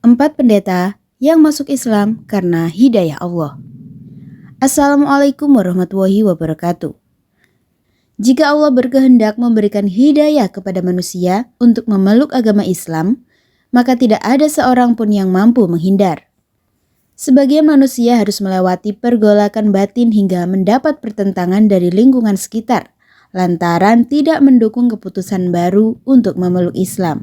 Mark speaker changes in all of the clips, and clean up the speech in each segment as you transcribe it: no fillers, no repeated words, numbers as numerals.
Speaker 1: 4 pendeta yang masuk Islam karena hidayah Allah. Assalamualaikum warahmatullahi wabarakatuh. Jika Allah berkehendak memberikan hidayah kepada manusia untuk memeluk agama Islam, maka tidak ada seorang pun yang mampu menghindar. Sebagian manusia harus melewati pergolakan batin hingga mendapat pertentangan dari lingkungan sekitar, lantaran tidak mendukung keputusan baru untuk memeluk Islam.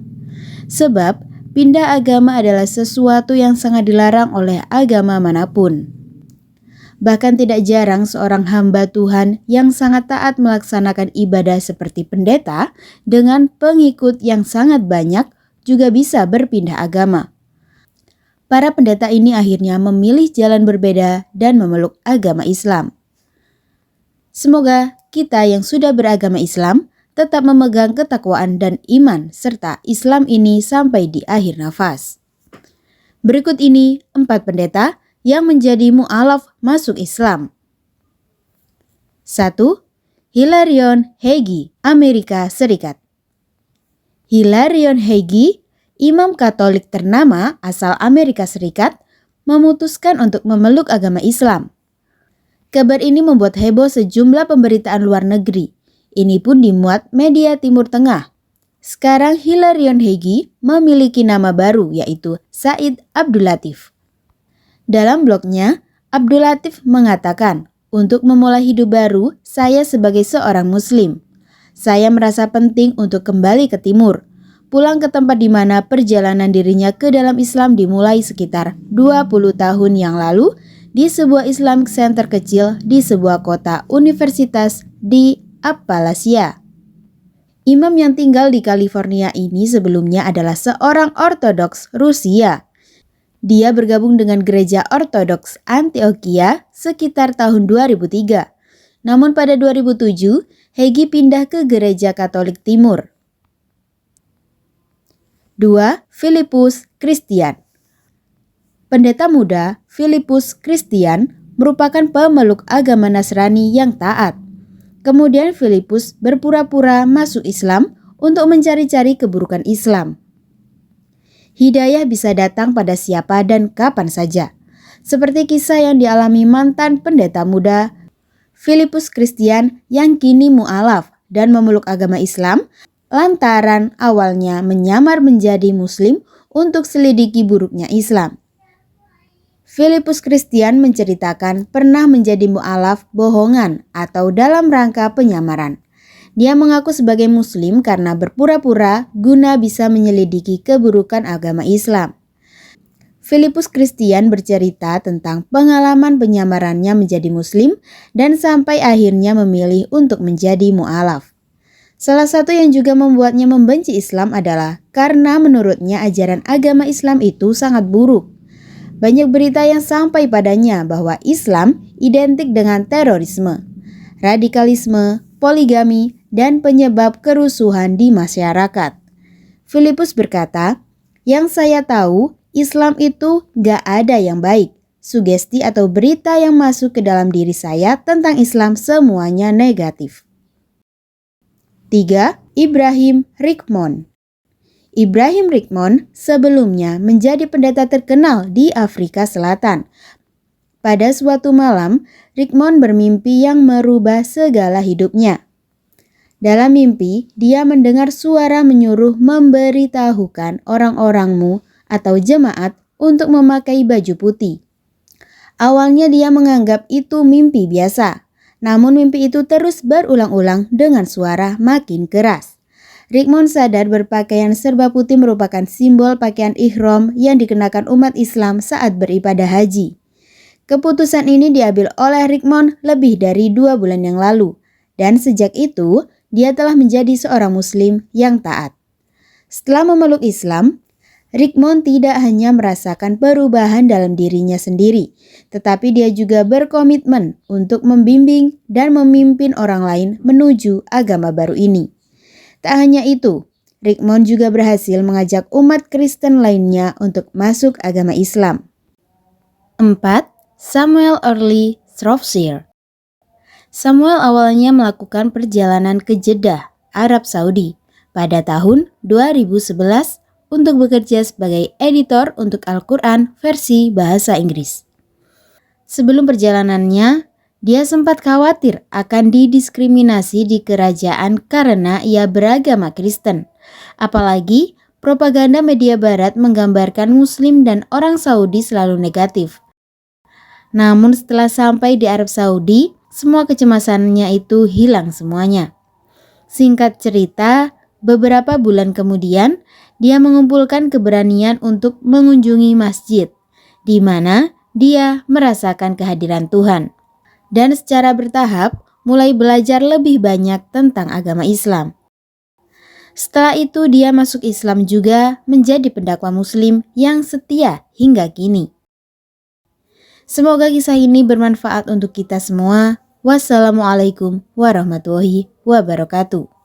Speaker 1: Sebab, pindah agama adalah sesuatu yang sangat dilarang oleh agama manapun. Bahkan tidak jarang seorang hamba Tuhan yang sangat taat melaksanakan ibadah seperti pendeta dengan pengikut yang sangat banyak juga bisa berpindah agama. Para pendeta ini akhirnya memilih jalan berbeda dan memeluk agama Islam. Semoga kita yang sudah beragama Islam tetap memegang ketakwaan dan iman serta Islam ini sampai di akhir nafas. Berikut ini 4 pendeta yang menjadi mu'alaf masuk Islam. 1. Hilarion Hegyi, Amerika Serikat. Hilarion Hegyi, imam Katolik ternama asal Amerika Serikat, memutuskan untuk memeluk agama Islam. Kabar ini membuat heboh sejumlah pemberitaan luar negeri. Ini pun dimuat media Timur Tengah. Sekarang Hilarion Hegyi memiliki nama baru yaitu Said Abdul Latif. Dalam blognya, Abdul Latif mengatakan, untuk memulai hidup baru, saya sebagai seorang muslim. Saya merasa penting untuk kembali ke timur, pulang ke tempat di mana perjalanan dirinya ke dalam Islam dimulai sekitar 20 tahun yang lalu di sebuah Islamic Center kecil di sebuah kota universitas di Appalachia. Imam yang tinggal di California ini sebelumnya adalah seorang Ortodoks Rusia. Dia bergabung dengan gereja Ortodoks Antioquia sekitar tahun 2003. Namun pada 2007, Hegyi pindah ke gereja Katolik Timur. 2. Filipus Christian. Pendeta muda Filipus Christian merupakan pemeluk agama Nasrani yang taat. Kemudian Filipus berpura-pura masuk Islam untuk mencari-cari keburukan Islam. Hidayah bisa datang pada siapa dan kapan saja. Seperti kisah yang dialami mantan pendeta muda Filipus Christian yang kini mu'alaf dan memeluk agama Islam lantaran awalnya menyamar menjadi muslim untuk selidiki buruknya Islam. Filipus Christian menceritakan pernah menjadi mu'alaf bohongan atau dalam rangka penyamaran. Dia mengaku sebagai muslim karena berpura-pura guna bisa menyelidiki keburukan agama Islam. Filipus Christian bercerita tentang pengalaman penyamarannya menjadi muslim dan sampai akhirnya memilih untuk menjadi mu'alaf. Salah satu yang juga membuatnya membenci Islam adalah karena menurutnya ajaran agama Islam itu sangat buruk. Banyak berita yang sampai padanya bahwa Islam identik dengan terorisme, radikalisme, poligami, dan penyebab kerusuhan di masyarakat. Filipus berkata, yang saya tahu Islam itu gak ada yang baik. Sugesti atau berita yang masuk ke dalam diri saya tentang Islam semuanya negatif. 3. Ibrahim Rickmon. Ibrahim Rickmon sebelumnya menjadi pendeta terkenal di Afrika Selatan. Pada suatu malam, Rickmon bermimpi yang merubah segala hidupnya. Dalam mimpi, dia mendengar suara menyuruh memberitahukan orang-orangmu atau jemaat untuk memakai baju putih. Awalnya dia menganggap itu mimpi biasa, namun mimpi itu terus berulang-ulang dengan suara makin keras. Rickmon sadar berpakaian serba putih merupakan simbol pakaian ihram yang dikenakan umat Islam saat beribadah haji. Keputusan ini diambil oleh Rickmon lebih dari 2 bulan yang lalu, dan sejak itu dia telah menjadi seorang muslim yang taat. Setelah memeluk Islam, Rickmon tidak hanya merasakan perubahan dalam dirinya sendiri, tetapi dia juga berkomitmen untuk membimbing dan memimpin orang lain menuju agama baru ini. Tak hanya itu, Rickmon juga berhasil mengajak umat Kristen lainnya untuk masuk agama Islam. 4. Samuel Early Shropshire. Samuel awalnya melakukan perjalanan ke Jeddah, Arab Saudi pada tahun 2011 untuk bekerja sebagai editor untuk Al-Quran versi bahasa Inggris. Sebelum perjalanannya, dia sempat khawatir akan didiskriminasi di kerajaan karena ia beragama Kristen. Apalagi propaganda media barat menggambarkan Muslim dan orang Saudi selalu negatif. Namun setelah sampai di Arab Saudi, semua kecemasannya itu hilang semuanya. Singkat cerita, beberapa bulan kemudian, dia mengumpulkan keberanian untuk mengunjungi masjid, di mana dia merasakan kehadiran Tuhan. Dan secara bertahap, mulai belajar lebih banyak tentang agama Islam. Setelah itu dia masuk Islam juga menjadi pendakwa Muslim yang setia hingga kini. Semoga kisah ini bermanfaat untuk kita semua. Wassalamualaikum warahmatullahi wabarakatuh.